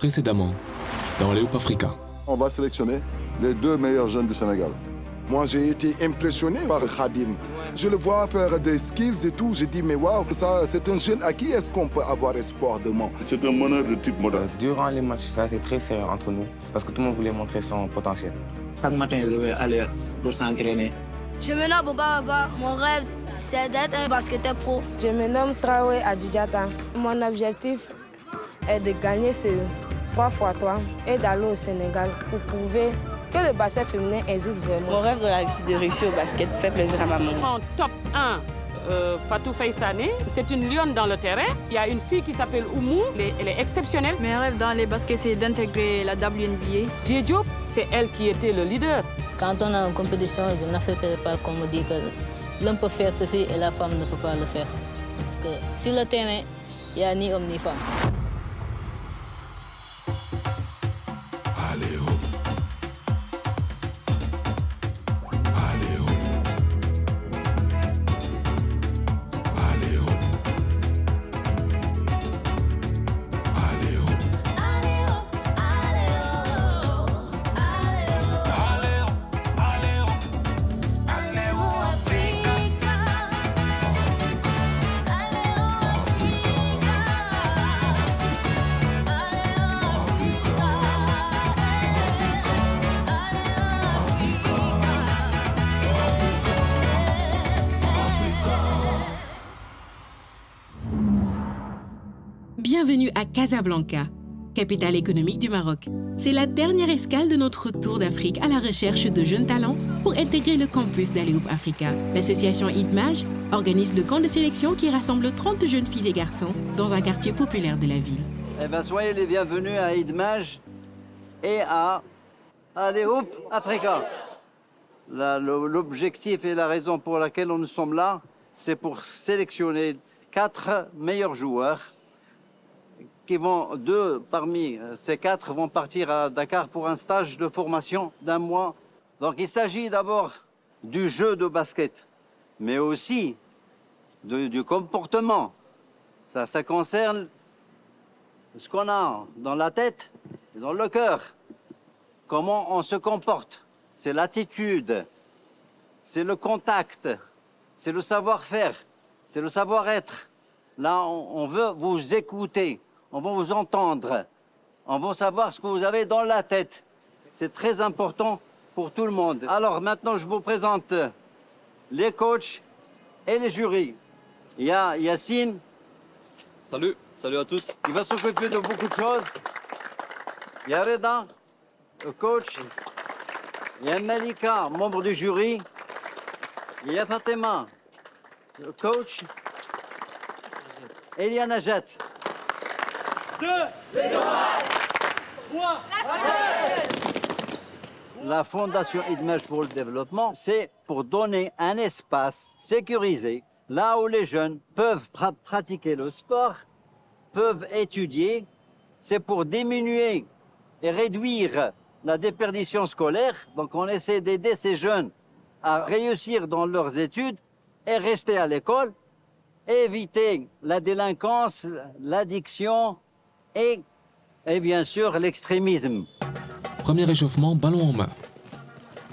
Précédemment, dans les Hoop Africa. On va sélectionner les 2 meilleurs jeunes du Sénégal. Moi, j'ai été impressionné par Khadim. Je le vois faire des skills et tout. J'ai dit, mais waouh, ça, c'est un jeune à qui est-ce qu'on peut avoir espoir demain? C'est un meneur de type moderne. Durant les matchs, ça a été très sérieux entre nous parce que tout le monde voulait montrer son potentiel. Chaque matin, je vais aller pour s'entraîner. Je me nomme Baba. Mon rêve, c'est d'être un basketteur pro. Je me nomme Traoré Adjidjata. Mon objectif est de gagner ce 3x3 et d'aller au Sénégal pour prouver que le basket féminin existe vraiment. Mon rêve dans la vie, c'est de réussir au basket, faire plaisir à ma maman. En top 1, Fatou Faïsane, c'est une lionne dans le terrain. Il y a une fille qui s'appelle Oumou, elle est exceptionnelle. Mes rêves dans les baskets, c'est d'intégrer la WNBA. Diop, c'est elle qui était le leader. Quand on a une compétition, je n'accepterai pas qu'on me dise que l'homme peut faire ceci et la femme ne peut pas le faire. Parce que sur le terrain, il n'y a ni homme ni femme. Bienvenue à Casablanca, capitale économique du Maroc. C'est la dernière escale de notre tour d'Afrique à la recherche de jeunes talents pour intégrer le campus d'Alehoop Africa. L'association IDMAJ organise le camp de sélection qui rassemble 30 jeunes filles et garçons dans un quartier populaire de la ville. Eh bien, soyez les bienvenus à IDMAJ et à Alehoop Africa. L'objectif et la raison pour laquelle nous sommes là, c'est pour sélectionner 4 meilleurs joueurs deux parmi ces 4 vont partir à Dakar pour un stage de formation d'1 mois. Donc il s'agit d'abord du jeu de basket, mais aussi du comportement. Ça concerne ce qu'on a dans la tête et dans le cœur. Comment on se comporte. C'est l'attitude, c'est le contact, c'est le savoir-faire, c'est le savoir-être. Là, on veut vous écouter. On va vous entendre, on va savoir ce que vous avez dans la tête. C'est très important pour tout le monde. Alors maintenant, je vous présente les coachs et les jurys. Il y a Yacine. Salut à tous. Il va s'occuper de beaucoup de choses. Il y a Reda, le coach. Il y a Malika, membre du jury. Il y a Fatima, le coach. Et il y a Najat. 2, les orages, 3, la Fondation IDMAJ pour le développement, c'est pour donner un espace sécurisé, là où les jeunes peuvent pratiquer le sport, peuvent étudier. C'est pour diminuer et réduire la déperdition scolaire. Donc on essaie d'aider ces jeunes à réussir dans leurs études et rester à l'école, éviter la délinquance, l'addiction, et bien sûr l'extrémisme. Premier échauffement, ballon en main.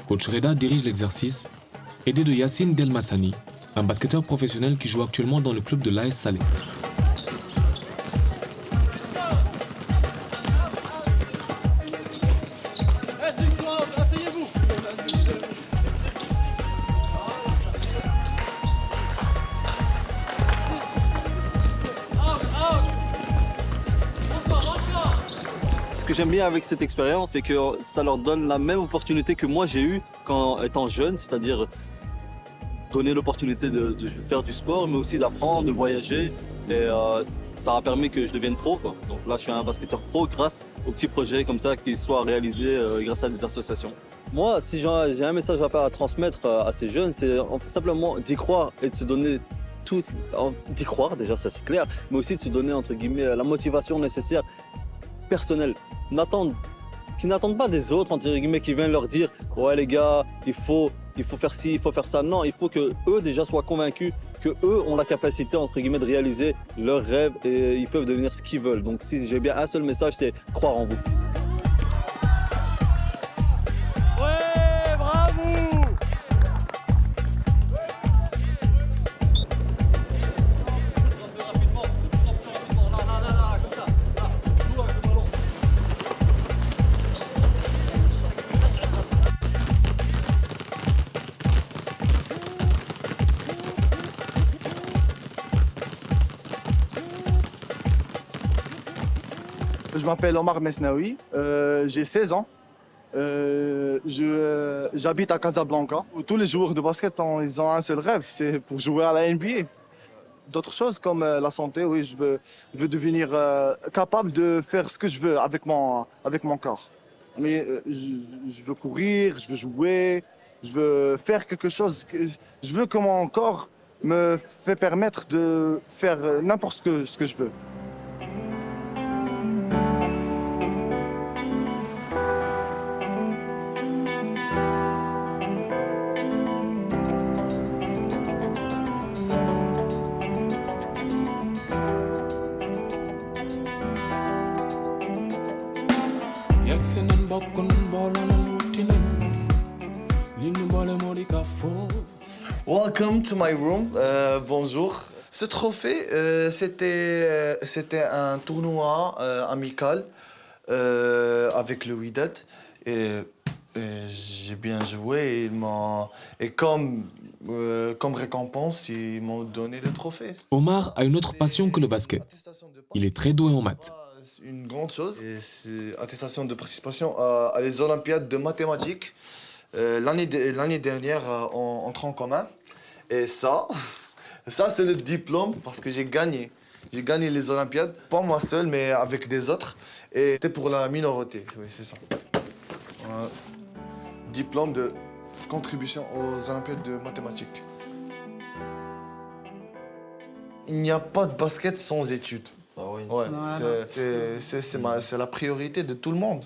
Coach Reda dirige l'exercice, aidé de Yacine Delmassani, un basketteur professionnel qui joue actuellement dans le club de l'AS Salé. Ce que j'aime bien avec cette expérience, c'est que ça leur donne la même opportunité que moi j'ai eue quand étant jeune, c'est-à-dire donner l'opportunité de faire du sport, mais aussi d'apprendre, de voyager. Et ça a permis que je devienne pro, quoi. Donc là, je suis un basketteur pro grâce aux petits projets comme ça qui soient réalisés grâce à des associations. Moi, si j'ai un message à transmettre à ces jeunes, c'est simplement d'y croire et de se donner tout, d'y croire déjà, ça c'est clair, mais aussi de se donner entre guillemets la motivation nécessaire personnelle. Qui n'attendent pas des autres, entre guillemets, qui viennent leur dire « Ouais les gars, il faut faire ci, il faut faire ça ». Non, il faut que eux déjà soient convaincus que eux ont la capacité, entre guillemets, de réaliser leur rêve et ils peuvent devenir ce qu'ils veulent. Donc si j'ai bien un seul message, c'est croire en vous. Ouais, bravo! Je m'appelle Omar Mesnaoui, j'ai 16 ans. J'habite à Casablanca. Tous les joueurs de basket, ils ont un seul rêve, c'est pour jouer à la NBA. D'autres choses comme la santé, oui, je veux devenir capable de faire ce que je veux avec mon corps. Mais je veux courir, je veux jouer, je veux faire quelque chose. Je veux que mon corps me fait permettre de faire n'importe ce que je veux. Welcome to my room. Bonjour. Ce trophée, c'était un tournoi amical avec le Wydad. Et j'ai bien joué. Et comme récompense, ils m'ont donné le trophée. Omar a une autre passion que le basket. Il est très doué en maths. Une grande chose, c'est attestation de participation à les Olympiades de mathématiques. L'année dernière en tronc commun. Et ça c'est le diplôme parce que j'ai gagné. J'ai gagné les Olympiades, pas moi seul, mais avec des autres. Et c'était pour la minorité, oui, c'est ça. Diplôme de contribution aux Olympiades de mathématiques. Il n'y a pas de basket sans études. Ah oui. Ouais, voilà. C'est la priorité de tout le monde.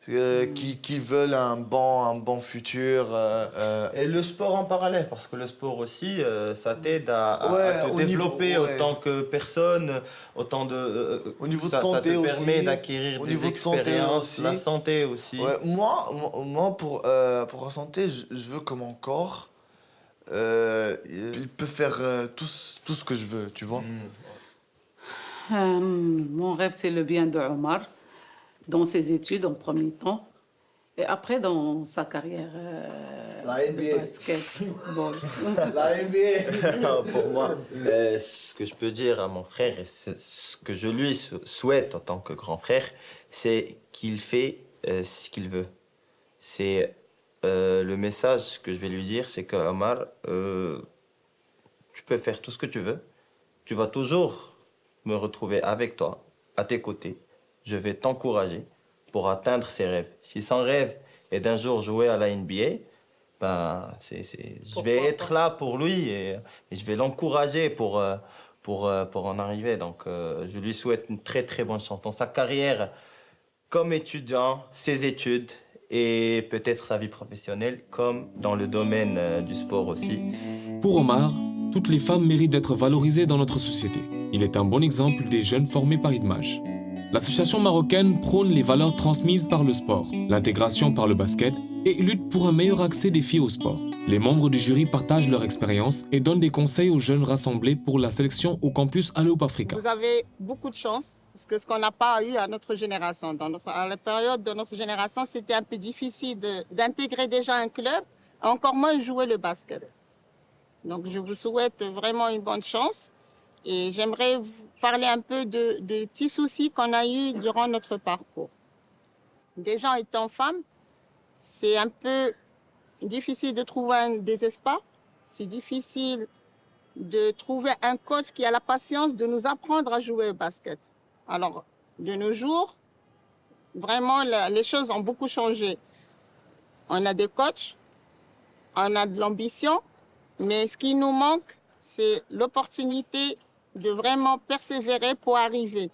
Qui veulent un bon futur. Et le sport en parallèle, parce que le sport aussi, ça t'aide à te développer autant que personne, autant de... au niveau de santé aussi. Ça te permet d'acquérir des expériences, la santé aussi. Ouais, moi pour la santé, je veux que mon corps, il peut faire tout ce que je veux, tu vois. Mon rêve, c'est le bien de Omar, dans ses études en premier temps, et après dans sa carrière de basketball. La NBA. Pour moi, ce que je peux dire à mon frère, et ce que je lui souhaite en tant que grand frère, c'est qu'il fait ce qu'il veut. C'est le message que je vais lui dire, c'est que Omar, tu peux faire tout ce que tu veux, tu vas toujours me retrouver avec toi, à tes côtés. Je vais t'encourager pour atteindre ses rêves. Si son rêve est d'un jour jouer à la NBA, ben, je vais être là pour lui et je vais l'encourager pour en arriver. Donc, je lui souhaite une très très bonne chance dans sa carrière comme étudiant, ses études et peut-être sa vie professionnelle, comme dans le domaine du sport aussi. Pour Omar, toutes les femmes méritent d'être valorisées dans notre société. Il est un bon exemple des jeunes formés par IDMAJ. L'association marocaine prône les valeurs transmises par le sport, l'intégration par le basket et lutte pour un meilleur accès des filles au sport. Les membres du jury partagent leur expérience et donnent des conseils aux jeunes rassemblés pour la sélection au campus Alley-Hoop Africa. Vous avez beaucoup de chance, parce que ce qu'on n'a pas eu à notre génération. À la période de notre génération, c'était un peu difficile d'intégrer déjà un club, encore moins jouer le basket. Donc je vous souhaite vraiment une bonne chance. Et j'aimerais vous parler un peu de petits soucis qu'on a eus durant notre parcours. Déjà, étant femme, c'est un peu difficile de trouver des espaces. C'est difficile de trouver un coach qui a la patience de nous apprendre à jouer au basket. Alors, de nos jours, vraiment, les choses ont beaucoup changé. On a des coachs, on a de l'ambition, mais ce qui nous manque, c'est l'opportunité de vraiment persévérer pour arriver.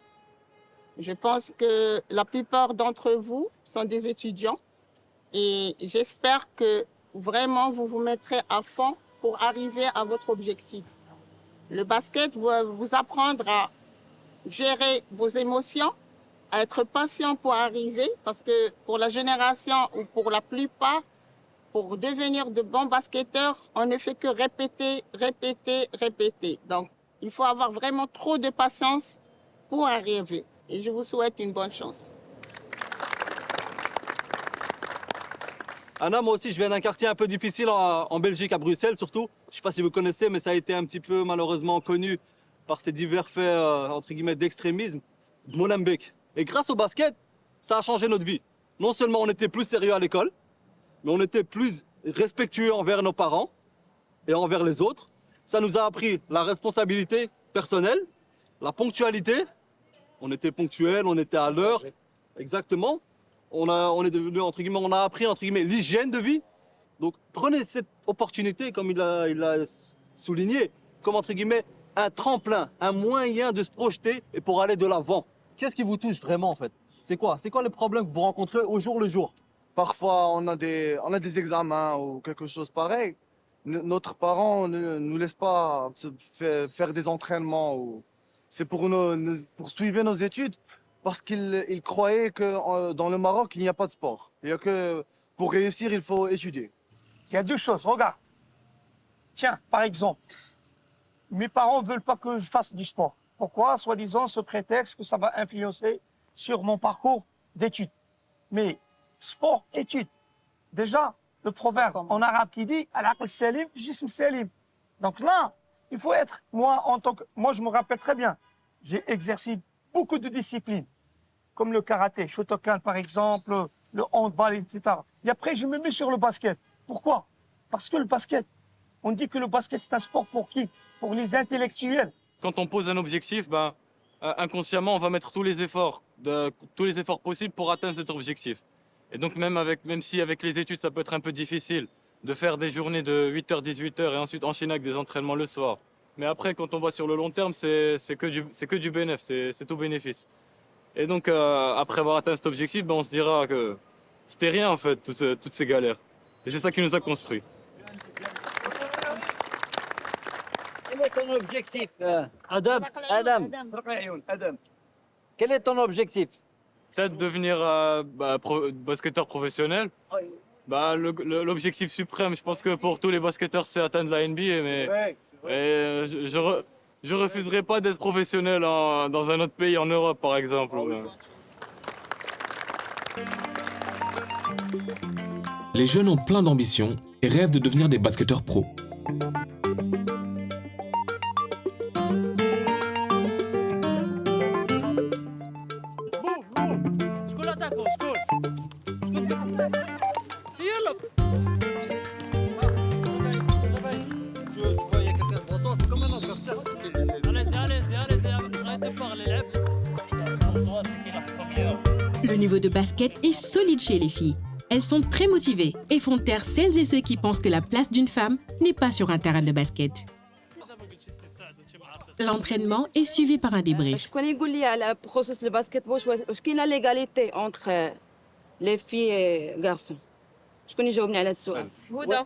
Je pense que la plupart d'entre vous sont des étudiants et j'espère que vraiment vous vous mettrez à fond pour arriver à votre objectif. Le basket va vous apprendre à gérer vos émotions, à être patient pour arriver, parce que pour la génération ou pour la plupart, pour devenir de bons basketteurs, on ne fait que répéter, répéter, répéter. Donc, il faut avoir vraiment trop de patience pour arriver. Et je vous souhaite une bonne chance. Anna, moi aussi, je viens d'un quartier un peu difficile en Belgique, à Bruxelles surtout. Je ne sais pas si vous connaissez, mais ça a été un petit peu malheureusement connu par ces divers faits, entre guillemets, d'extrémisme, de Molenbeek. Et grâce au basket, ça a changé notre vie. Non seulement on était plus sérieux à l'école, mais on était plus respectueux envers nos parents et envers les autres. Ça nous a appris la responsabilité personnelle, la ponctualité. On était ponctuel, on était à l'heure, exactement. On est devenu, entre guillemets, on a appris, entre guillemets, l'hygiène de vie. Donc prenez cette opportunité, comme il a souligné, comme, entre guillemets, un tremplin, un moyen de se projeter et pour aller de l'avant. Qu'est-ce qui vous touche vraiment, en fait? C'est quoi les problèmes que vous rencontrez au jour le jour? Parfois, on a des examens ou quelque chose pareil. Notre parent ne nous laisse pas faire des entraînements. C'est pour suivre nos études, parce qu'il croyait que dans le Maroc, il n'y a pas de sport. Il y a que pour réussir, il faut étudier. Il y a deux choses, regarde. Tiens, par exemple, mes parents ne veulent pas que je fasse du sport. Pourquoi? Soi-disant, ce prétexte que ça va influencer sur mon parcours d'études. Mais sport, études. Déjà, le proverbe en arabe qui dit « Al-aql salim, jism salim ». Donc là, il faut être, moi, je me rappelle très bien, j'ai exercé beaucoup de disciplines, comme le karaté, Shotokan par exemple, le handball, etc. Et après, je me mets sur le basket. Pourquoi? Parce que le basket, on dit que le basket, c'est un sport pour qui? Pour les intellectuels. Quand on pose un objectif, inconsciemment, on va mettre tous les efforts possibles pour atteindre cet objectif. Et donc même si avec les études, ça peut être un peu difficile de faire des journées de 8h, 18h et ensuite enchaîner avec des entraînements le soir. Mais après, quand on voit sur le long terme, c'est que du bénéfice, c'est tout bénéfice. Et donc, après avoir atteint cet objectif, on se dira que c'était rien en fait, toutes ces galères. Et c'est ça qui nous a construits. Quel est ton objectif, Adam? Quel est ton objectif? Peut-être devenir basketteur professionnel. L'objectif suprême, je pense que pour tous les basketteurs, c'est atteindre la NBA, mais je refuserai pas d'être professionnel dans un autre pays, en Europe par exemple. Les jeunes ont plein d'ambition et rêvent de devenir des basketteurs pros. Le niveau de basket est solide chez les filles. Elles sont très motivées et font taire celles et ceux qui pensent que la place d'une femme n'est pas sur un terrain de basket. L'entraînement est suivi par un débrief. Je connais le processus de basketball. Est-ce qu'il y a l'égalité entre les filles et les garçons? Je connais جاوبني على هذا السؤال. هدى.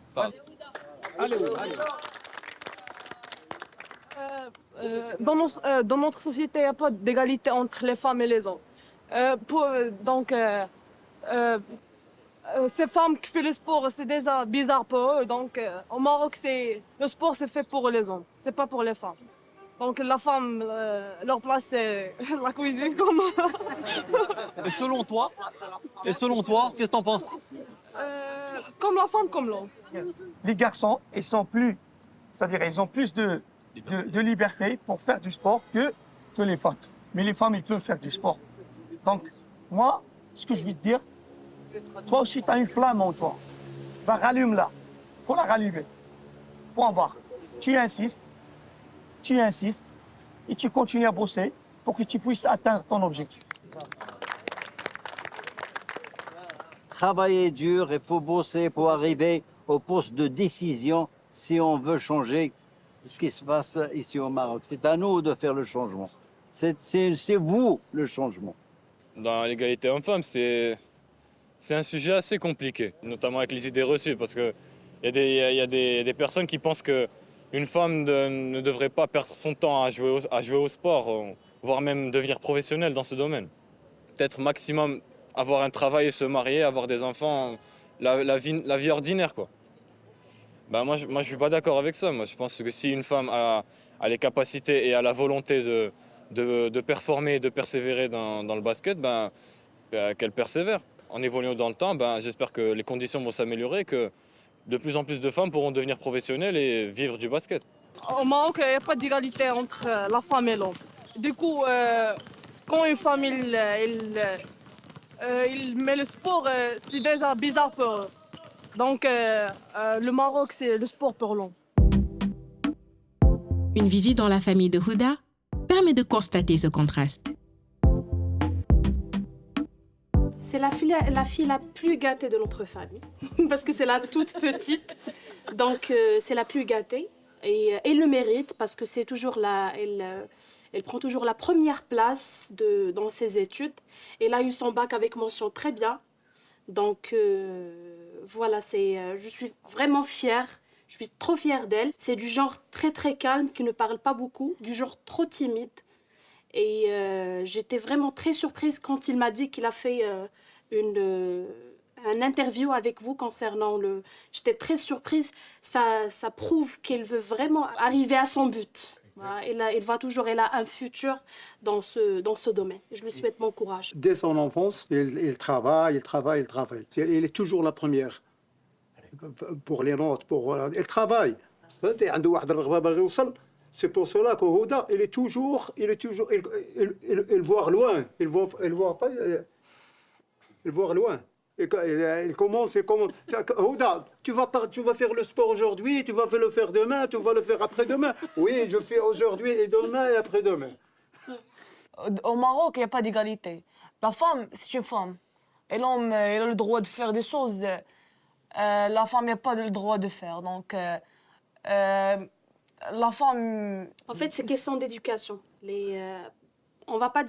Dans notre société, il n'y a pas d'égalité entre les femmes et les hommes. Ces femmes qui font le sport, c'est déjà bizarre pour eux. Donc, au Maroc, le sport, c'est fait pour les hommes, c'est pas pour les femmes. Donc, la femme, leur place, c'est la cuisine. Et selon toi, qu'est-ce que t'en penses? Comme la femme, comme l'homme. Les garçons, ils ont plus de liberté pour faire du sport que les femmes. Mais les femmes, ils peuvent faire du sport. Donc, moi, ce que je vais te dire, toi aussi, tu as une flamme en toi. Ben, rallume-la. Il faut la rallumer. Point barre. Tu insistes, et tu continues à bosser pour que tu puisses atteindre ton objectif. Travailler dur, il faut bosser pour arriver au poste de décision si on veut changer ce qui se passe ici au Maroc. C'est à nous de faire le changement. C'est vous le changement. Dans l'égalité homme-femme, c'est un sujet assez compliqué, notamment avec les idées reçues, parce qu'il y a des personnes qui pensent que Une femme ne devrait pas perdre son temps à jouer au sport, voire même devenir professionnelle dans ce domaine. Peut-être maximum avoir un travail et se marier, avoir des enfants, la vie ordinaire, quoi. Moi, je ne suis pas d'accord avec ça. Moi, je pense que si une femme a les capacités et a la volonté de performer et de persévérer dans le basket, qu'elle persévère. En évoluant dans le temps, j'espère que les conditions vont s'améliorer, que de plus en plus de femmes pourront devenir professionnelles et vivre du basket. Au Maroc, il n'y a pas d'égalité entre la femme et l'homme. Du coup, quand une femme il met le sport, c'est déjà bizarre pour eux. Donc, le Maroc, c'est le sport pour l'homme. Une visite dans la famille de Houda permet de constater ce contraste. C'est la fille la plus gâtée de notre famille, parce que c'est la toute petite, donc c'est la plus gâtée. Et elle le mérite, parce que c'est toujours elle prend toujours la première place dans ses études. Elle a eu son bac avec mention très bien. Donc voilà, je suis vraiment fière, je suis trop fière d'elle. C'est du genre très très calme, qui ne parle pas beaucoup, du genre trop timide. Et j'étais vraiment très surprise quand il m'a dit qu'il a fait un interview avec vous concernant le... J'étais très surprise, ça prouve qu'elle veut vraiment arriver à son but. Voilà, elle a un futur dans ce domaine. Je lui souhaite bon courage. Dès son enfance, il travaille. Elle est toujours la première. Pour les notes, elle travaille. C'est pour cela que Houda, il voit loin. Il voit loin. Il commence. Houda, tu vas faire le sport aujourd'hui, tu vas le faire demain, tu vas le faire après-demain. Oui, je fais aujourd'hui et demain et après-demain. Au Maroc, il n'y a pas d'égalité. La femme, c'est une femme. Et l'homme, il a le droit de faire des choses. La femme n'a pas le droit de faire. Donc, la femme... En fait, c'est question d'éducation. On va pas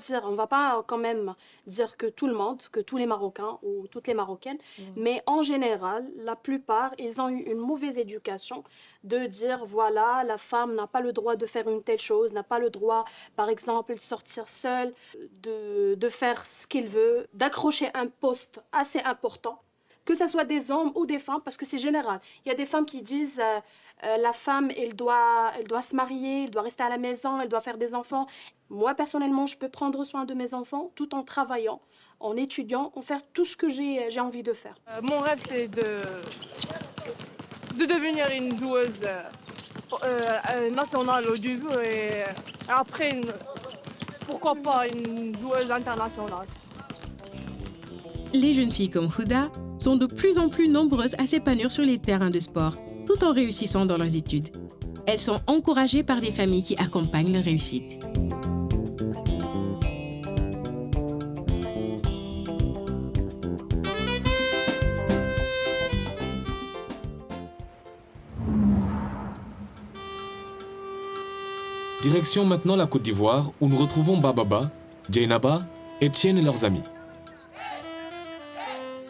quand même dire que tout le monde, que tous les Marocains ou toutes les Marocaines, mais en général, la plupart, ils ont eu une mauvaise éducation de dire, voilà, la femme n'a pas le droit de faire une telle chose, n'a pas le droit, par exemple, de sortir seule, de faire ce qu'il veut, d'accrocher un poste assez important. Que ce soit des hommes ou des femmes, parce que c'est général. Il y a des femmes qui disent la femme, elle doit se marier, elle doit rester à la maison, elle doit faire des enfants. Moi, personnellement, je peux prendre soin de mes enfants tout en travaillant, en étudiant, en faire tout ce que j'ai envie de faire. Mon rêve, c'est de devenir une joueuse nationale au début et après, pourquoi pas une joueuse internationale. Les jeunes filles comme Houda sont de plus en plus nombreuses à s'épanouir sur les terrains de sport, tout en réussissant dans leurs études. Elles sont encouragées par des familles qui accompagnent leur réussite. Direction maintenant la Côte d'Ivoire, où nous retrouvons Bababa, Djeynaba, Etienne et leurs amis.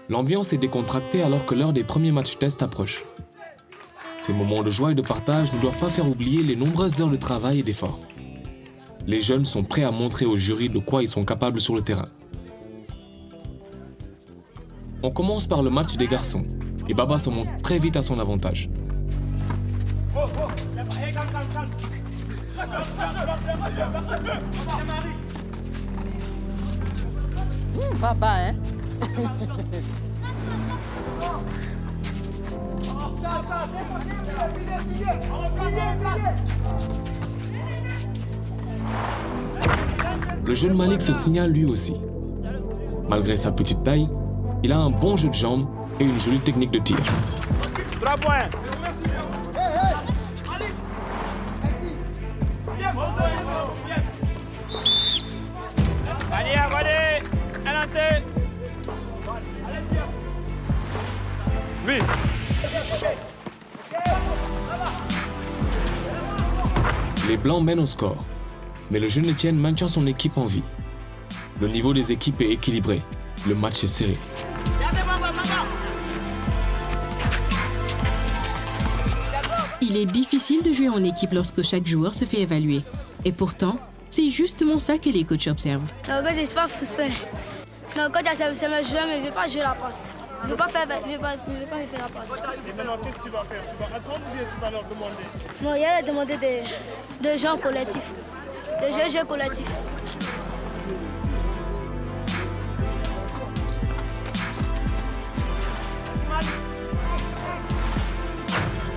L'ambiance est décontractée alors que l'heure des premiers matchs test approche. Ces moments de joie et de partage ne doivent pas faire oublier les nombreuses heures de travail et d'efforts. Les jeunes sont prêts à montrer au jury de quoi ils sont capables sur le terrain. On commence par le match des garçons, et Baba se montre très vite à son avantage. Baba, hein? Le jeune Malik se signale lui aussi. Malgré sa petite taille, il a un bon jeu de jambes et une jolie technique de tir. 3 points. Allez, un lancer. Oui. Les Blancs mènent au score, mais le jeune Etienne maintient son équipe en vie. Le niveau des équipes est équilibré, le match est serré. Il est difficile de jouer en équipe lorsque chaque joueur se fait évaluer. Et pourtant, c'est justement ça que les coachs observent. Non, coach, je suis pas frustré. Non, coach, c'est mes joueurs, mais il ne veut pas jouer la passe. Il ne veut pas me faire la passe. Et maintenant, qu'est-ce que tu vas faire? Tu vas attendre ou bien tu vas leur demander? Non, il y a à demander des jeux collectifs. Des jeux collectifs.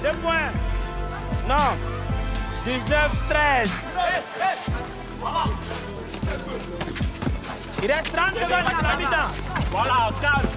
Deux points. Non. 19-13. Il reste 30 secondes à la mi-temps. Voilà, calme.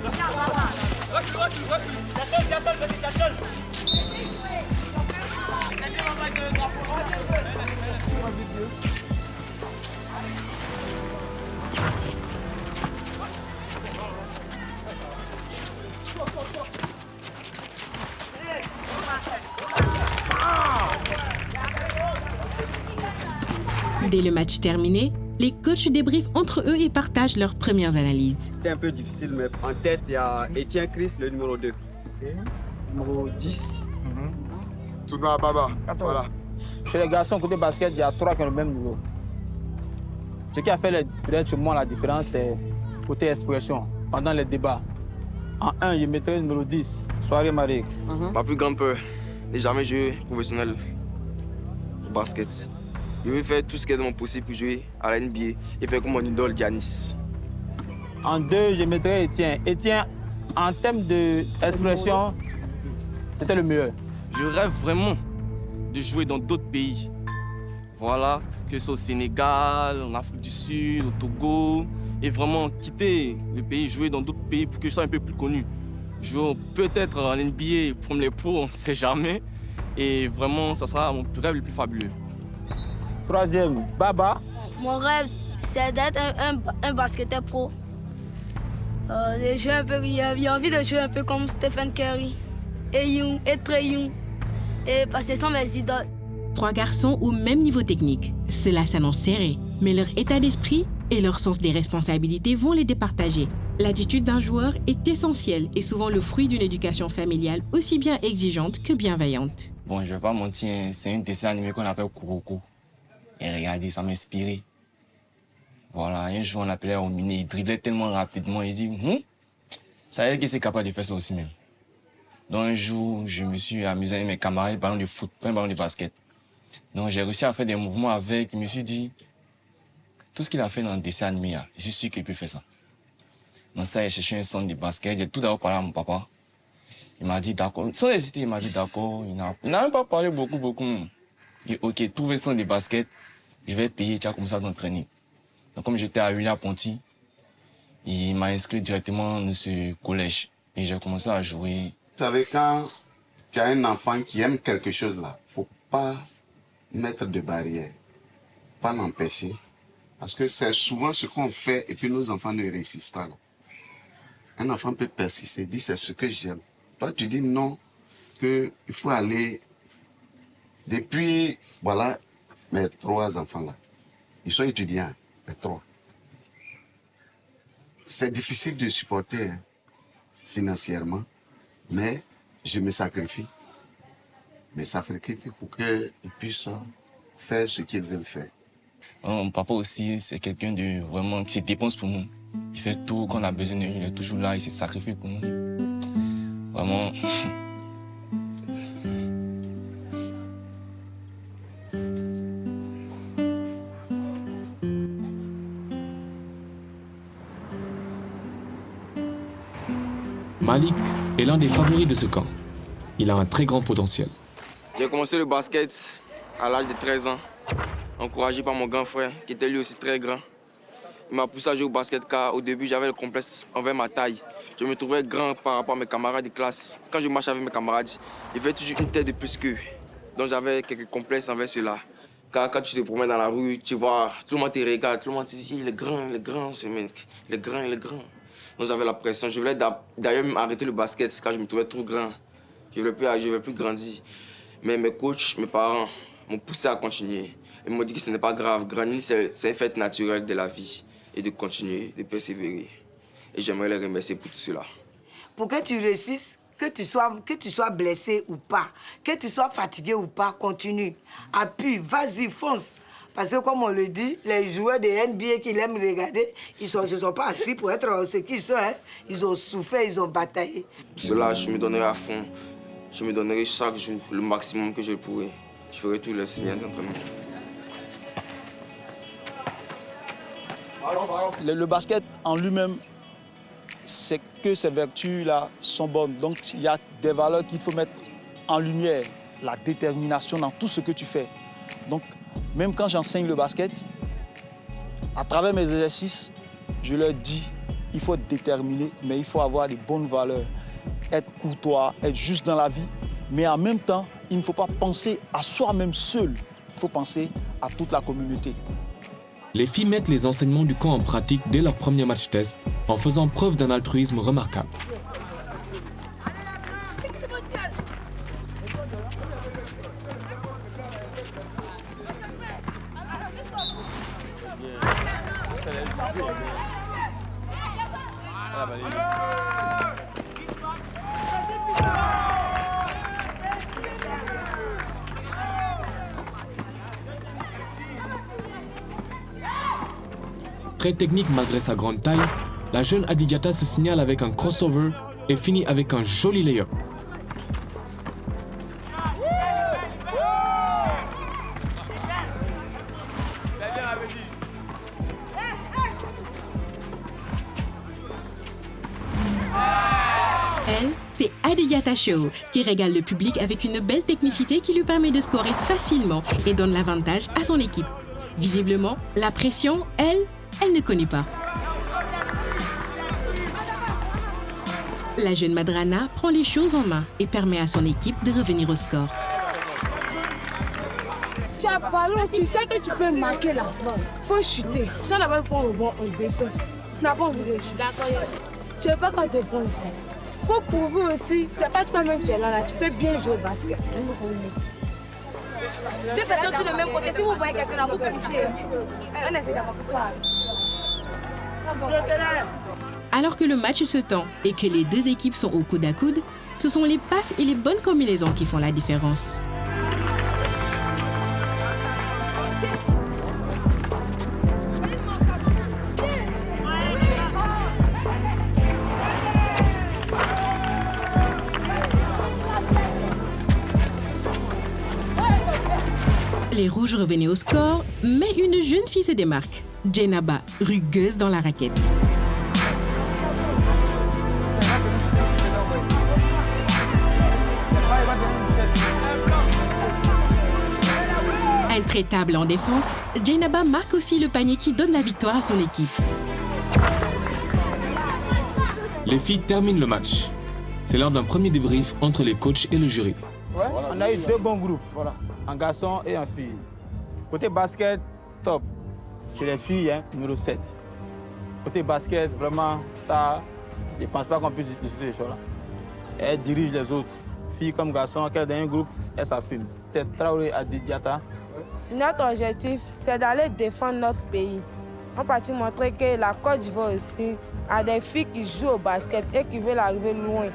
Dès le match terminé, les coachs débriefent entre eux et partagent leurs premières analyses. C'était un peu difficile, mais en tête, il y a Etienne Chris, le numéro 2. Numéro 10. Tournoi à Baba. Voilà. Chez les garçons, côté basket, il y a 3 qui ont le même niveau. Ce qui a fait peut-être chez moi la différence, c'est côté expression, pendant les débats. En 1, je mettrais le numéro 10, Soirée Marik. Ma plus grande peur n'est jamais jouer professionnel au basket. Je vais faire tout ce qui est de mon possible pour jouer à la NBA et faire comme mon idole Giannis. En 2, je mettrais Etienne. Etienne, en termes d'expression, c'était le meilleur. Je rêve vraiment de jouer dans d'autres pays. Voilà, que ce soit au Sénégal, en Afrique du Sud, au Togo. Et vraiment quitter le pays, jouer dans d'autres pays pour que je sois un peu plus connu. Jouer peut-être en NBA, prendre les pros, on ne sait jamais. Et vraiment, ça sera mon rêve le plus fabuleux. 3e, Baba. Mon rêve, c'est d'être un basketteur pro. J'ai envie de jouer un peu comme Stephen Curry, et Trey Young, parce que ce sont mes idoles. 3 garçons au même niveau technique. Cela s'annonce serré, mais leur état d'esprit et leur sens des responsabilités vont les départager. L'attitude d'un joueur est essentielle et souvent le fruit d'une éducation familiale aussi bien exigeante que bienveillante. Bon, je vais pas mentir, c'est un dessin animé qu'on appelle Kuroko. Et regardez, ça m'inspirait. Voilà, un jour on l'appelait Ominé, il driblait tellement rapidement, il dit, ça veut dire qu'il est capable de faire ça aussi même. Donc un jour, je me suis amusé avec mes camarades, ballon de foot, pas un ballon de basket. Donc j'ai réussi à faire des mouvements avec, je me suis dit, tout ce qu'il a fait dans le dessin animé, je suis sûr qu'il peut faire ça. Donc ça, j'ai cherché un centre de basket, j'ai tout d'abord parlé à mon papa. Il m'a dit d'accord, sans hésiter, il m'a dit d'accord, il n'a même pas parlé beaucoup. Il dit, ok, trouve un centre de basket, je vais payer, tu as comme ça dans le training. Donc comme j'étais à William-Ponty, il m'a inscrit directement dans ce collège. Et j'ai commencé à jouer. Vous savez, quand tu as un enfant qui aime quelque chose là, il ne faut pas mettre de barrière, pas l'empêcher. Parce que c'est souvent ce qu'on fait et puis nos enfants ne réussissent pas. Là. Un enfant peut persister, dire c'est ce que j'aime. Toi tu dis non, qu'il faut aller. Depuis, voilà, mes 3 enfants là, ils sont étudiants, les 3. C'est difficile de supporter financièrement, mais je me sacrifie. Je me sacrifie pour qu'ils puissent faire ce qu'ils veulent faire. Mon papa aussi, c'est quelqu'un de vraiment qui se dépense pour nous. Il fait tout qu'on a besoin de lui, il est toujours là, il se sacrifie pour nous. Vraiment. Malik est l'un des favoris de ce camp. Il a un très grand potentiel. J'ai commencé le basket à l'âge de 13 ans, encouragé par mon grand frère, qui était lui aussi très grand. Il m'a poussé à jouer au basket car au début, j'avais le complexe envers ma taille. Je me trouvais grand par rapport à mes camarades de classe. Quand je marchais avec mes camarades, il y avait toujours une tête de plus qu'eux. Donc j'avais quelques complexes envers cela. Car quand tu te promènes dans la rue, tu vois, tout le monde te regarde, tout le monde te dit, il est grand, ce mec, il est grand. Donc j'avais la pression. Je voulais d'ailleurs même arrêter le basket car je me trouvais trop grand. Je ne voulais plus grandir. Mais mes coachs, mes parents m'ont poussé à continuer. Ils m'ont dit que ce n'est pas grave. Grandir, c'est un fait naturel de la vie. Et de continuer, de persévérer. Et j'aimerais les remercier pour tout cela. Pour que tu réussisses, Que tu sois blessé ou pas, que tu sois fatigué ou pas, continue. Appuie, vas-y, fonce. Parce que comme on le dit, les joueurs de NBA qui aiment regarder, ils ne se sont pas assis pour être ce qu'ils sont. Hein. Ils ont souffert, ils ont bataillé. Cela, je me donnerai à fond. Je me donnerai chaque jour le maximum que je pourrai. Je ferai tous les signes d'entraînement. Le basket en lui-même, c'est que ces vertus-là sont bonnes. Donc, il y a des valeurs qu'il faut mettre en lumière. La détermination dans tout ce que tu fais. Donc, même quand j'enseigne le basket, à travers mes exercices, je leur dis, il faut être déterminé, mais il faut avoir des bonnes valeurs. Être courtois, être juste dans la vie. Mais en même temps, il ne faut pas penser à soi-même seul. Il faut penser à toute la communauté. Les filles mettent les enseignements du camp en pratique dès leur premier match test, en faisant preuve d'un altruisme remarquable. Très technique malgré sa grande taille, la jeune Adidiata se signale avec un crossover et finit avec un joli lay-up. Elle, c'est Adidiata Show, qui régale le public avec une belle technicité qui lui permet de scorer facilement et donne l'avantage à son équipe. Visiblement, la pression, elle ne connaît pas. La jeune Madrana prend les choses en main et permet à son équipe de revenir au score. Tu as ballon, tu sais que tu peux marquer la balle. Faut chuter. Ça n'a pas pour le bon, on descend. Tu n'as pas envie de chuter. Tu ne veux pas quand tu es bon ici. Faut prouver aussi, c'est pas toi-même qui es là, tu peux bien jouer au basket. Deux personnes sur le même côté, si vous voyez quelqu'un là, vous pouvez toucher. On essaie d'avoir quoi. Alors que le match se tend et que les deux équipes sont au coude à coude, ce sont les passes et les bonnes combinaisons qui font la différence. Les rouges revenaient au score, mais une jeune fille se démarque. Djenaba, rugueuse dans la raquette. Intraitable en défense, Djenaba marque aussi le panier qui donne la victoire à son équipe. Les filles terminent le match. C'est l'heure d'un premier débrief entre les coachs et le jury. Ouais, on a eu deux bons groupes, voilà, un garçon et un fille. Côté basket, top. Chez les filles, hein, numéro 7. Côté basket, vraiment, ça, je ne pense pas qu'on puisse discuter des choses là. Elle dirige les autres. Filles comme garçons, qu'elle est dans un groupe, elle s'affirme. Peut-être Traoré Adidiata. Notre objectif, c'est d'aller défendre notre pays. On va montrer que la Côte d'Ivoire aussi a des filles qui jouent au basket et qui veulent arriver loin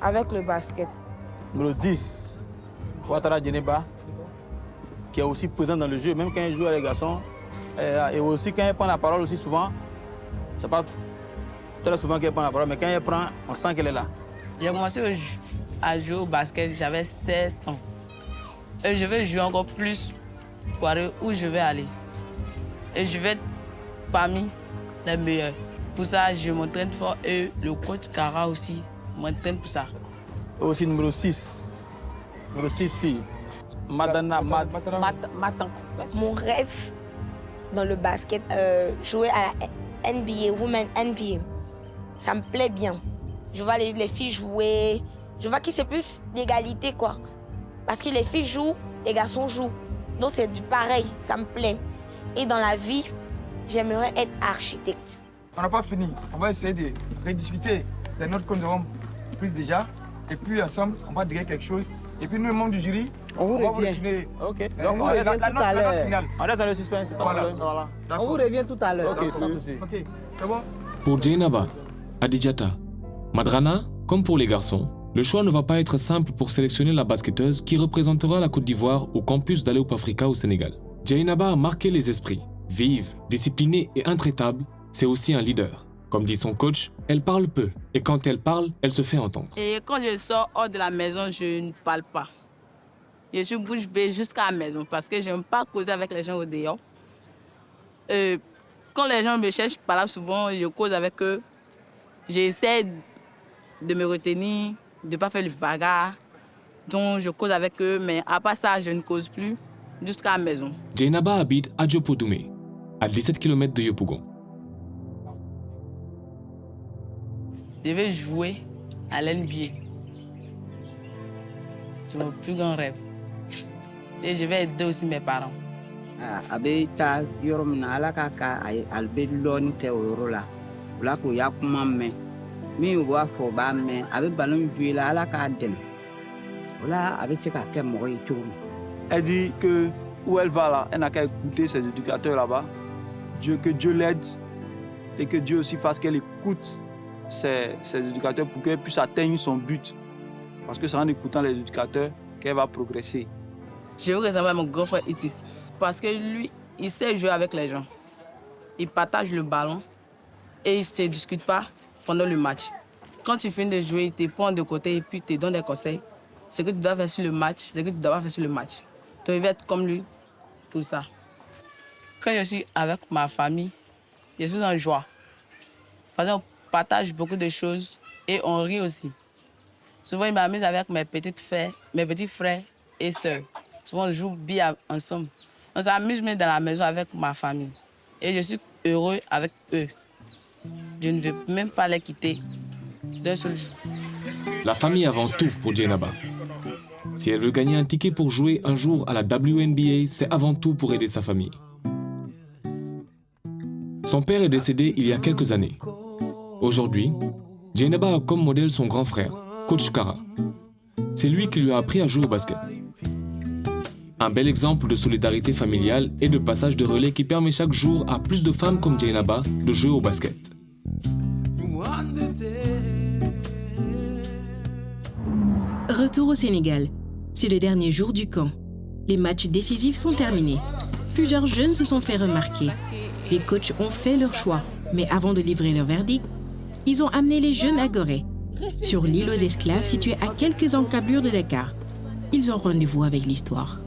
avec le basket. Numéro 10, Ouattara Djeneba, qui est aussi présent dans le jeu, même quand elle joue avec les garçons. Et aussi quand elle prend la parole aussi souvent, c'est pas très souvent qu'elle prend la parole, mais quand elle prend, on sent qu'elle est là. J'ai commencé à jouer au basket, j'avais 7 ans. Et je vais jouer encore plus pour aller où je vais aller. Et je vais être parmi les meilleurs. Pour ça, je m'entraîne fort et le coach Kara aussi m'entraîne pour ça. Et aussi numéro 6. Numéro 6 fille. Madana. Mon rêve dans le basket, jouer à la NBA, Women NBA, ça me plaît bien. Je vois les filles jouer, je vois que c'est plus d'égalité quoi. Parce que les filles jouent, les garçons jouent. Donc c'est du pareil, ça me plaît. Et dans la vie, j'aimerais être architecte. On n'a pas fini, on va essayer de rediscuter des notes qu'on aura prises déjà. Et puis ensemble, on va dire quelque chose. Et puis nous, les membres du jury, on va vous retourner. Ok. Donc on revient tout à l'heure. On reste dans le suspense. Voilà. On vous revient tout à l'heure. Ok, sans souci. Ok, c'est bon? Pour Djenaba, Adidiata, Madrana, comme pour les garçons, Le choix ne va pas être simple pour sélectionner la basketteuse qui représentera la Côte d'Ivoire au campus d'Aléoup Africa au Sénégal. Dieynaba a marqué les esprits. Vive, disciplinée et intraitable, c'est aussi un leader. Comme dit son coach, elle parle peu et quand elle parle, elle se fait entendre. Et quand je sors hors de la maison, je ne parle pas. Je suis bouche bée jusqu'à la maison parce que je n'aime pas causer avec les gens au dehors. Quand les gens me cherchent par là, souvent, je cause avec eux. J'essaie de me retenir, de ne pas faire le bagarre. Donc, je cause avec eux, mais à part ça, je ne cause plus jusqu'à la maison. Dieynaba habite à Diopodoumé, à 17 km de Yopougon. Je vais jouer à l'NBA. C'est mon plus grand rêve. Et je vais aider aussi mes parents. A bɛ taa yɔrɔ min na ala k'a ale bɛ lɔɔni kɛ o yɔrɔ la o la k'o y'a kuma mɛn min b'a fɔ o b'a mɛn a bɛ ballon jouer la ala k'a dɛmɛ o la a bɛ se k'a kɛ mɔgɔ ye cogo min. Elle dit que où elle va là, elle n'a qu'à écouter ses éducateurs là-bas. Que Dieu l'aide et que Dieu aussi fasse qu'elle écoute ses éducateurs pour qu'elle puisse atteindre son but. Parce que c'est en écoutant les éducateurs qu'elle va progresser. Je veux ressembler à mon grand frère Itif. Parce que lui, il sait jouer avec les gens. Il partage le ballon et il ne se discute pas pendant le match. Quand tu finis de jouer, il te prend de côté et puis il te donne des conseils. Ce que tu dois faire sur le match, ce que tu dois pas faire sur le match. Tu veux être comme lui, tout ça. Quand je suis avec ma famille, je suis en joie. Parce qu'on partage beaucoup de choses et on rit aussi. Souvent, il m'amuse avec mes petits frères et sœurs. Souvent, on joue bien ensemble. On s'amuse même dans la maison avec ma famille. Et je suis heureux avec eux. Je ne veux même pas les quitter d'un seul jour. La famille avant tout pour Dieynaba. Si elle veut gagner un ticket pour jouer un jour à la WNBA, c'est avant tout pour aider sa famille. Son père est décédé il y a quelques années. Aujourd'hui, Dieynaba a comme modèle son grand frère, Coach Kara. C'est lui qui lui a appris à jouer au basket. Un bel exemple de solidarité familiale et de passage de relais qui permet chaque jour à plus de femmes comme Dieynaba de jouer au basket. Retour au Sénégal. C'est le dernier jour du camp. Les matchs décisifs sont terminés. Plusieurs jeunes se sont fait remarquer. Les coachs ont fait leur choix, mais avant de livrer leur verdict, ils ont amené les jeunes à Gorée, sur l'île aux esclaves située à quelques encablures de Dakar. Ils ont rendez-vous avec l'histoire.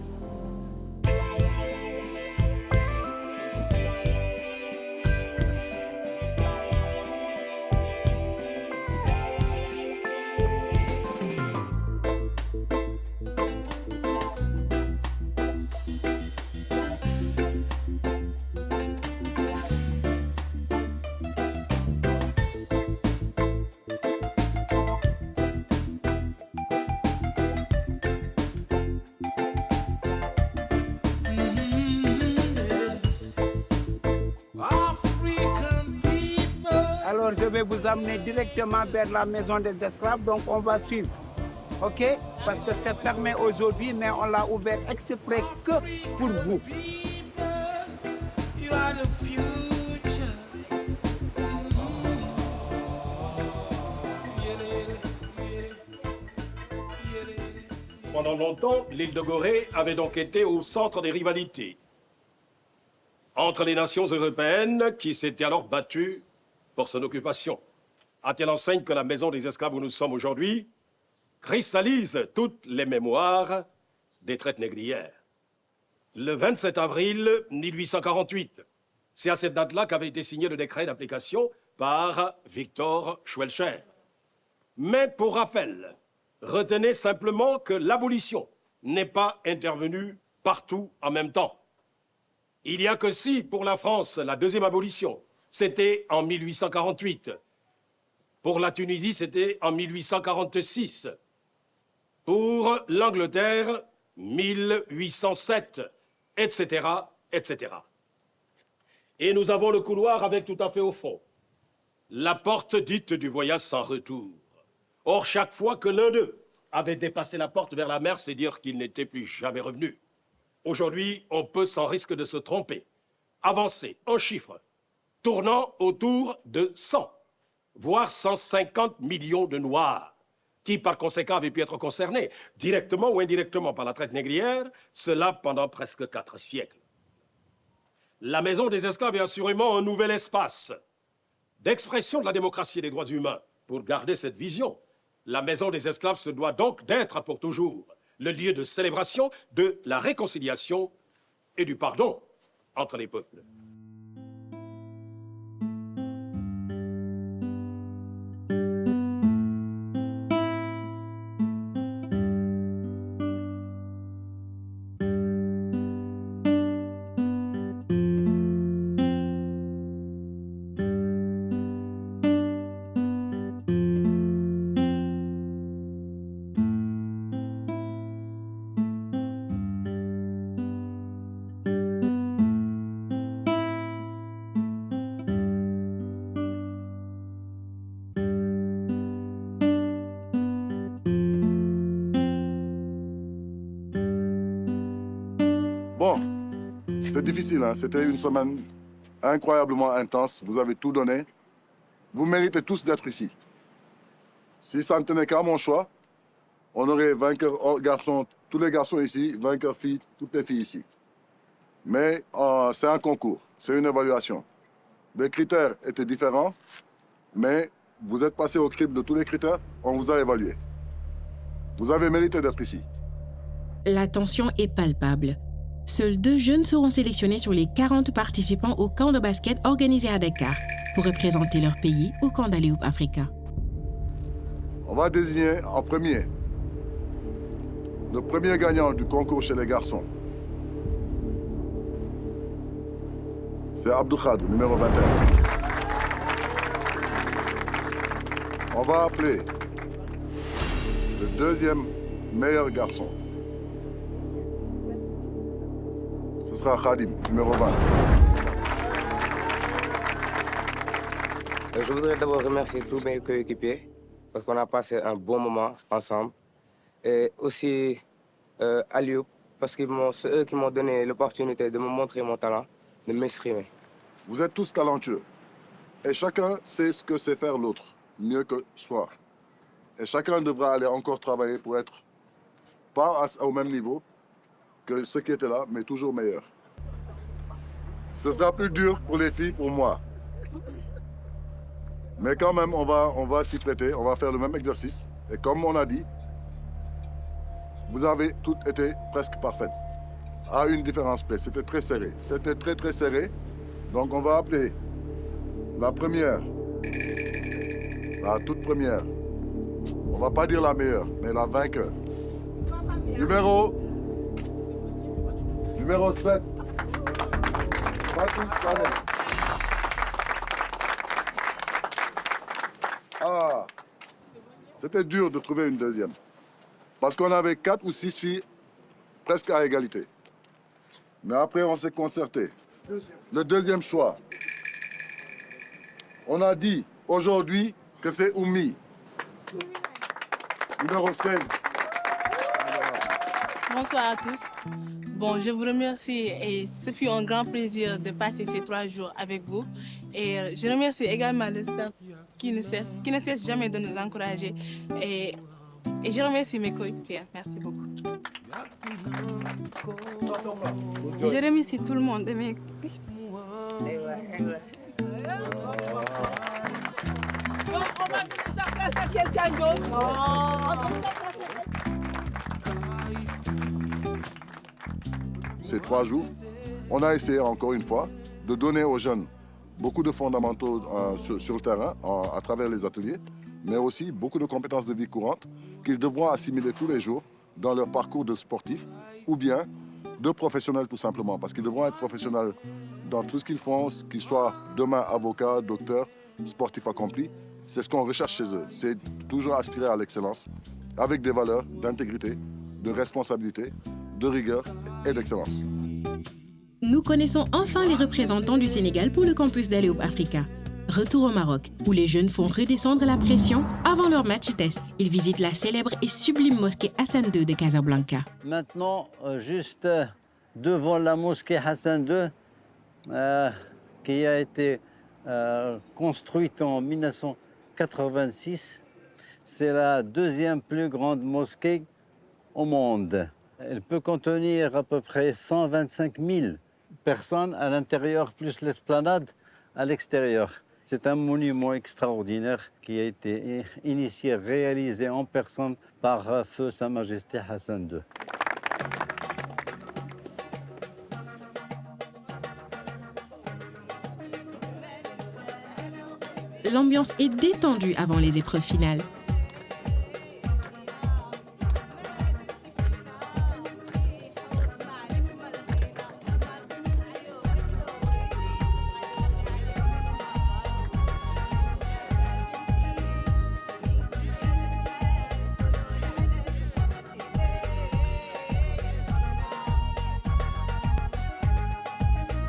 Alors je vais vous amener directement vers la maison des esclaves, donc on va suivre. Ok? Parce que c'est fermé aujourd'hui, mais on l'a ouvert exprès que pour vous. Pendant longtemps, l'île de Gorée avait donc été au centre des rivalités entre les nations européennes qui s'étaient alors battues pour son occupation. À telle enseigne que la maison des esclaves où nous sommes aujourd'hui cristallise toutes les mémoires des traites négrières. Le 27 avril 1848, c'est à cette date-là qu'avait été signé le décret d'application par Victor Schœlcher. Mais pour rappel, retenez simplement que l'abolition n'est pas intervenue partout en même temps. Il n'y a que si, pour la France, la deuxième abolition, c'était en 1848. Pour la Tunisie, c'était en 1846. Pour l'Angleterre, 1807, etc., etc. Et nous avons le couloir avec tout à fait au fond la porte dite du voyage sans retour. Or, chaque fois que l'un d'eux avait dépassé la porte vers la mer, c'est dire qu'il n'était plus jamais revenu. Aujourd'hui, on peut, sans risque de se tromper, avancer en chiffres, tournant autour de 100, voire 150 millions de Noirs, qui par conséquent avaient pu être concernés, directement ou indirectement, par la traite négrière, cela pendant presque 4 siècles. La maison des esclaves est assurément un nouvel espace d'expression de la démocratie et des droits humains. Pour garder cette vision, la maison des esclaves se doit donc d'être pour toujours le lieu de célébration de la réconciliation et du pardon entre les peuples. Bon, c'est difficile, hein? C'était une semaine incroyablement intense. Vous avez tout donné. Vous méritez tous d'être ici. Si ça ne tenait qu'à mon choix, on aurait vainqueur garçons, tous les garçons ici, vainqueur filles, toutes les filles ici. Mais c'est un concours, c'est une évaluation. Les critères étaient différents, mais vous êtes passé au crible de tous les critères, on vous a évalué. Vous avez mérité d'être ici. La tension est palpable. Seuls 2 jeunes seront sélectionnés sur les 40 participants au camp de basket organisé à Dakar pour représenter leur pays au camp d'Aléoup Africa. On va désigner en premier le premier gagnant du concours chez les garçons. C'est Abdou Khadr, numéro 21. On va appeler le deuxième meilleur garçon. Ce sera Khadim, numéro 20. Je voudrais d'abord remercier tous mes coéquipiers parce qu'on a passé un bon moment ensemble. Et aussi Aléoup, parce que c'est eux qui m'ont donné l'opportunité de me montrer mon talent, de m'exprimer. Vous êtes tous talentueux. Et chacun sait ce que c'est faire l'autre, mieux que soi. Et chacun devra aller encore travailler pour être pas au même niveau que ceux qui étaient là, mais toujours meilleur. Ce sera plus dur pour les filles, pour moi. Mais quand même, on va s'y prêter, on va faire le même exercice. Et comme on a dit, vous avez toutes été presque parfaites. À une différence près, c'était très serré. C'était très très serré. Donc on va appeler la première, la toute première. On va pas dire la meilleure, mais la vainqueur. Numéro 7. Fatou Sané. Ah, c'était dur de trouver une deuxième. Parce qu'on avait 4 ou 6 filles presque à égalité. Mais après, on s'est concerté. Le deuxième choix. On a dit aujourd'hui que c'est Oumi. Numéro 16. Bonsoir à tous. Bon, je vous remercie et ce fut un grand plaisir de passer ces 3 jours avec vous. Et je remercie également le staff qui ne cesse jamais de nous encourager. Et je remercie mes coéquipiers. Merci beaucoup. Je remercie tout le monde. On va donner sa place à quelqu'un d'autre. Ces 3 jours, on a essayé encore une fois de donner aux jeunes beaucoup de fondamentaux sur le terrain, à travers les ateliers, mais aussi beaucoup de compétences de vie courante qu'ils devront assimiler tous les jours dans leur parcours de sportif ou bien de professionnels tout simplement, parce qu'ils devront être professionnels dans tout ce qu'ils font, qu'ils soient demain avocats, docteurs, sportifs accomplis. C'est ce qu'on recherche chez eux, c'est toujours aspirer à l'excellence, avec des valeurs d'intégrité, de responsabilité, de rigueur et d'excellence. Nous connaissons enfin les représentants du Sénégal pour le campus d'Aléoup Africa. Retour au Maroc, où les jeunes font redescendre la pression avant leur match test. Ils visitent la célèbre et sublime mosquée Hassan II de Casablanca. Maintenant, juste devant la mosquée Hassan II, qui a été construite en 1986, c'est la deuxième plus grande mosquée au monde. Elle peut contenir à peu près 125 000 personnes à l'intérieur, plus l'esplanade à l'extérieur. C'est un monument extraordinaire qui a été initié, réalisé en personne par Feu Sa Majesté Hassan II. L'ambiance est détendue avant les épreuves finales.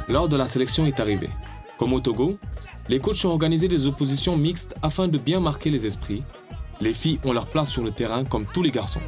L'heure de la sélection est arrivée. Comme au Togo, les coachs ont organisé des oppositions mixtes afin de bien marquer les esprits. Les filles ont leur place sur le terrain comme tous les garçons.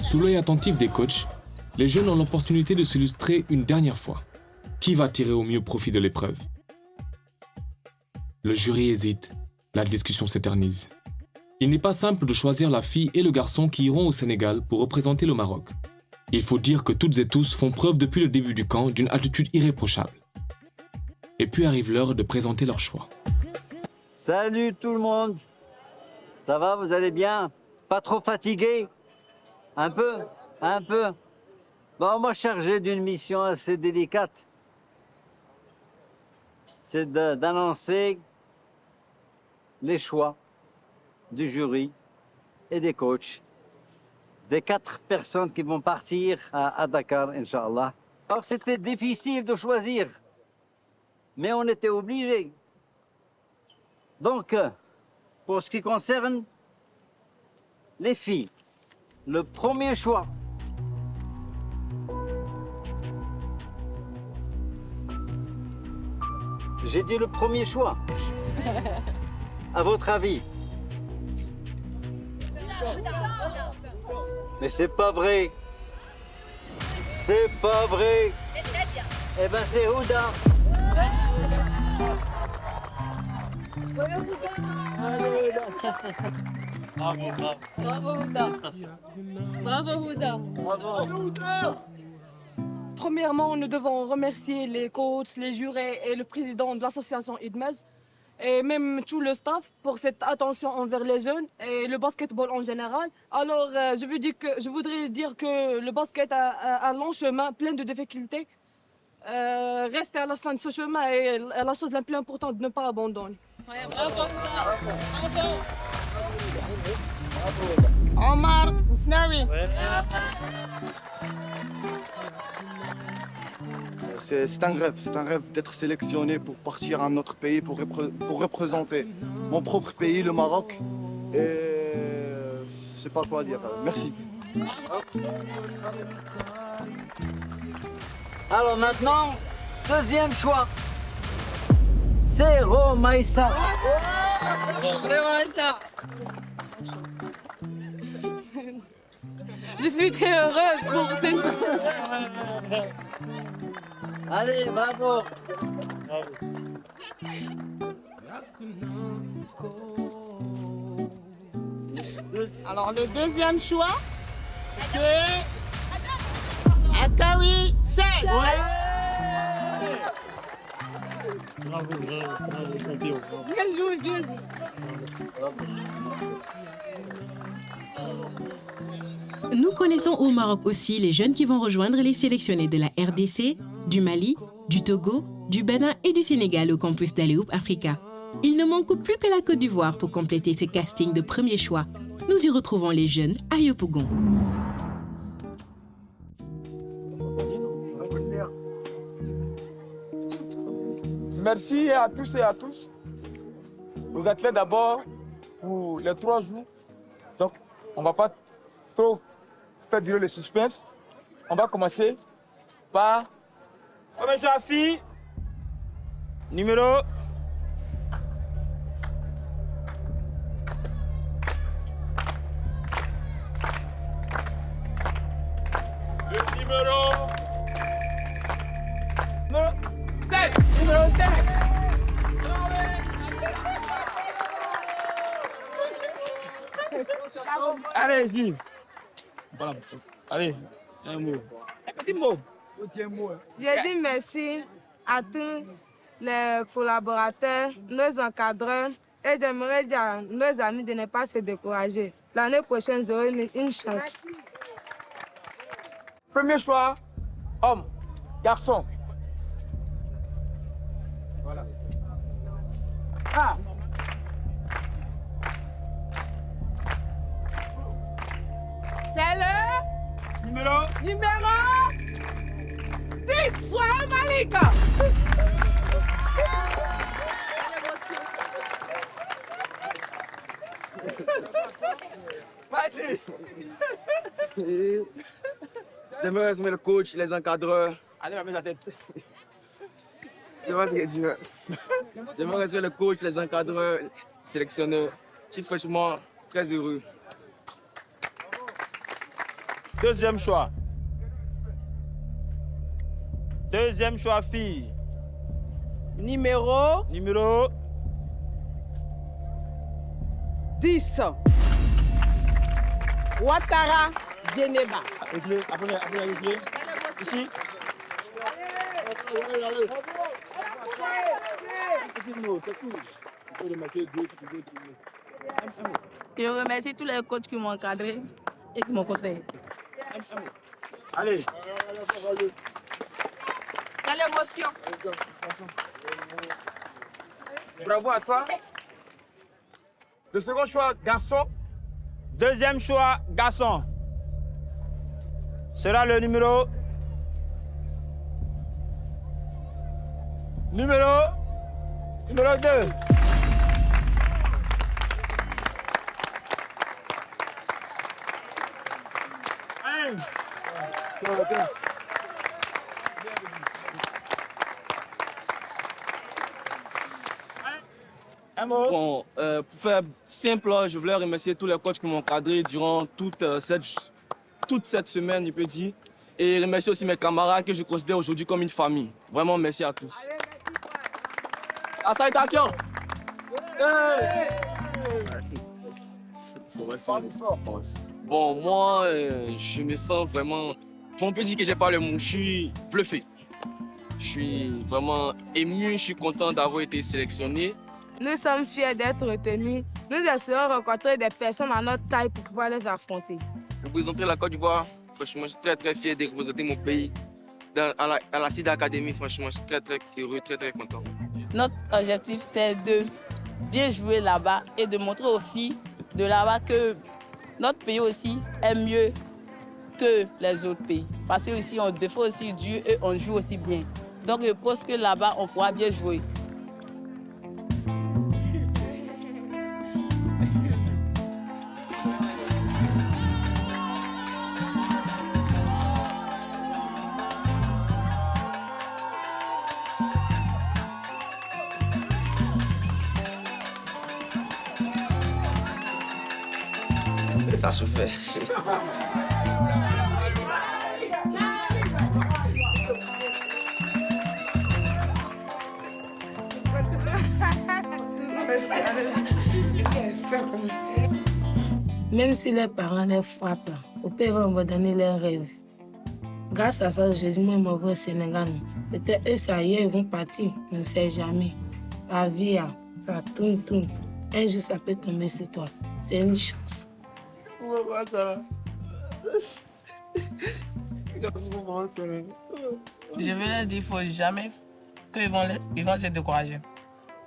Sous l'œil attentif des coachs, les jeunes ont l'opportunité de s'illustrer une dernière fois. Qui va tirer au mieux profit de l'épreuve? Le jury hésite, la discussion s'éternise. Il n'est pas simple de choisir la fille et le garçon qui iront au Sénégal pour représenter le Maroc. Il faut dire que toutes et tous font preuve depuis le début du camp d'une attitude irréprochable. Et puis arrive l'heure de présenter leur choix. Salut tout le monde. Ça va, vous allez bien? Pas trop fatigué? Un peu? Un peu? Bon, on m'a chargé d'une mission assez délicate. C'est d'annoncer les choix du jury et des coachs, des 4 personnes qui vont partir à Dakar, Inch'Allah. Alors c'était difficile de choisir, mais on était obligés. Donc, pour ce qui concerne les filles, le premier choix. J'ai dit le premier choix. À votre avis? Mais c'est pas vrai. C'est pas vrai. Eh ben c'est Houda. Bravo Houda. Bravo Houda. Premièrement, nous devons remercier les coachs, les jurés et le président de l'association IDMES et même tout le staff pour cette attention envers les jeunes et le basketball en général. Alors, je voudrais dire que le basket a un long chemin plein de difficultés. Rester à la fin de ce chemin est la chose la plus importante de ne pas abandonner. Ouais, bravo. Omar Snawi. C'est un rêve d'être sélectionné pour partir à notre pays, pour représenter mon propre pays, le Maroc. Et je sais pas quoi dire. Merci. Alors maintenant, deuxième choix. C'est Romaïssa. Je suis très heureuse pour cette... Allez, bravo. Alors le deuxième choix, c'est Akawi Sey. Bravo, champion. Bien joué, bien joué. Nous connaissons au Maroc aussi les jeunes qui vont rejoindre les sélectionnés de la RDC, du Mali, du Togo, du Bénin et du Sénégal au campus d'Aléoup Africa. Il ne manque plus que la Côte d'Ivoire pour compléter ce casting de premier choix. Nous y retrouvons les jeunes à Yopougon. Merci à tous et à tous. Aux athlètes d'abord pour les 3 jours. Donc, on ne va pas trop faire durer le suspense. On va commencer par... Premier choix fille, numéro... Le numéro... 7. Numéro 7. Allez-y. Voilà. Allez, un mot. Un petit mot. J'ai dit merci à tous les collaborateurs, nos encadreurs, et j'aimerais dire à nos amis de ne pas se décourager. L'année prochaine, ils auront une chance. Premier choix, homme, garçon. Voilà. Ah. C'est le numéro 10, Soirée Malika. Vas-y. J'aimerais remercier le coach, les encadreurs. Allez, la la tête. C'est vrai ce que tu veux. J'aimerais remercier le coach, les encadreurs, les sélectionneurs. Je suis franchement très heureux. Deuxième choix. Deuxième choix, fille. Numéro 10. Ouattara Geneva. Appelez. Ici. Je remercie tous les coachs qui m'ont encadré et qui m'ont conseillé. Allez. Quelle émotion. Bravo à toi. Le second choix, garçon. Deuxième choix, garçon. Sera le numéro 2. Bon, pour faire simple, je voulais remercier tous les coachs qui m'ont encadré durant toute cette semaine, je peux dire. Et remercier aussi mes camarades que je considère aujourd'hui comme une famille. Vraiment, merci à tous. À salutation. Bon, moi, je me sens vraiment... On peut dire que j'ai pas le mot, je suis bluffé. Je suis vraiment ému, je suis content d'avoir été sélectionné. Nous sommes fiers d'être retenus. Nous espérons rencontrer des personnes à notre taille pour pouvoir les affronter. Représenter la Côte d'Ivoire, franchement, je suis très fier de représenter mon pays. À la CIDA Academy, franchement, je suis très heureux, très content. Notre objectif, c'est de bien jouer là-bas et de montrer aux filles de là-bas que notre pays aussi est mieux que les autres pays. Parce que ici, on défend aussi Dieu et on joue aussi bien. Donc, je pense que là-bas, on pourra bien jouer. Ça se fait. Même si les parents les frappent, ils peuvent abandonner leurs rêves. Grâce à ça, Jésus m'a envoyé au Sénégal. Peut-être eux, ça y est, ils vont partir, on ne sait jamais. La vie, ça tourne. Un jour, ça peut tomber sur toi. C'est une chance. Je veux leur dire qu'il ne faut jamais qu'ils vont se décourager.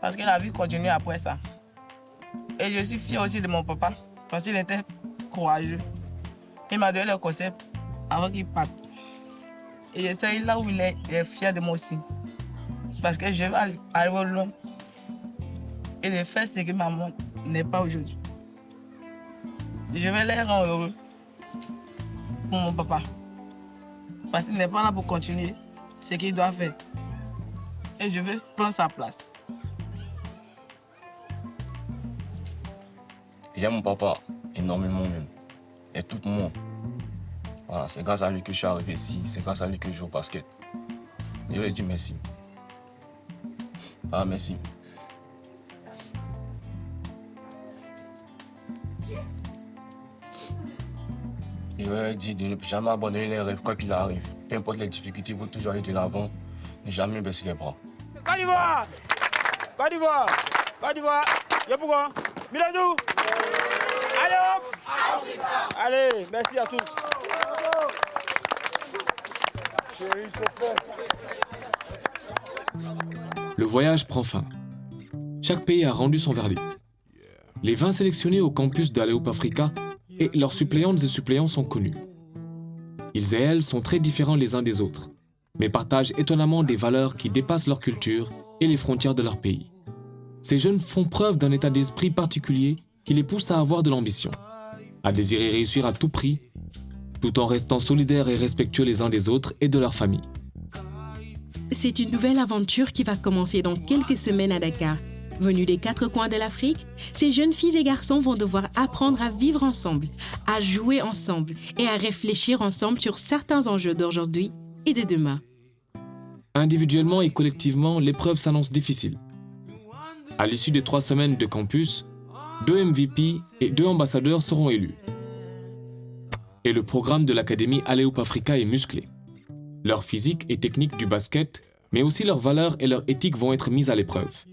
parce que la vie continue après ça. Et je suis fier aussi de mon papa, parce qu'il était courageux. Il m'a donné le conseil avant qu'il parte. Et je sais là où il est fier de moi aussi. Parce que je vais arriver loin et de faire ce que maman n'est pas aujourd'hui. Je vais les rendre heureux pour mon papa. Parce qu'il n'est pas là pour continuer ce qu'il doit faire. Et je vais prendre sa place. J'aime mon papa énormément même. Et tout le monde. Voilà, c'est grâce à lui que je suis arrivé ici. C'est grâce à lui que je joue au basket. Je lui dis merci. Ah, merci. Je lui ai dit de ne jamais abandonner les rêves, quoi qu'il arrive. Peu importe les difficultés, il faut toujours aller de l'avant. Ne jamais baisser les bras. Côte d'Ivoire! Côte d'Ivoire! Côte d'Ivoire! Yopougon! Miladou! Allez hop! Allez, merci à tous. Le voyage prend fin. Chaque pays a rendu son verdict. Les 20 sélectionnés au campus d'Aléoupe Africa et leurs suppléantes et suppléants sont connus. Ils et elles sont très différents les uns des autres, mais partagent étonnamment des valeurs qui dépassent leur culture et les frontières de leur pays. Ces jeunes font preuve d'un état d'esprit particulier qui les pousse à avoir de l'ambition, à désirer réussir à tout prix, tout en restant solidaires et respectueux les uns des autres et de leur famille. C'est une nouvelle aventure qui va commencer dans quelques semaines à Dakar. Venus des 4 coins de l'Afrique, ces jeunes filles et garçons vont devoir apprendre à vivre ensemble, à jouer ensemble et à réfléchir ensemble sur certains enjeux d'aujourd'hui et de demain. Individuellement et collectivement, l'épreuve s'annonce difficile. À l'issue des 3 semaines de campus, 2 MVP et 2 ambassadeurs seront élus. Et le programme de l'Académie Aléoupe Africa est musclé. Leur physique et technique du basket, mais aussi leurs valeurs et leur éthique vont être mises à l'épreuve.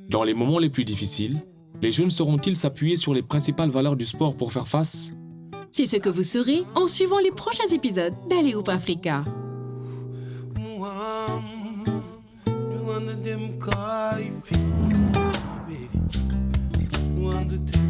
Dans les moments les plus difficiles, les jeunes sauront-ils s'appuyer sur les principales valeurs du sport pour faire face? C'est ce que vous saurez en suivant les prochains épisodes d'Aléoupe Africa. One of them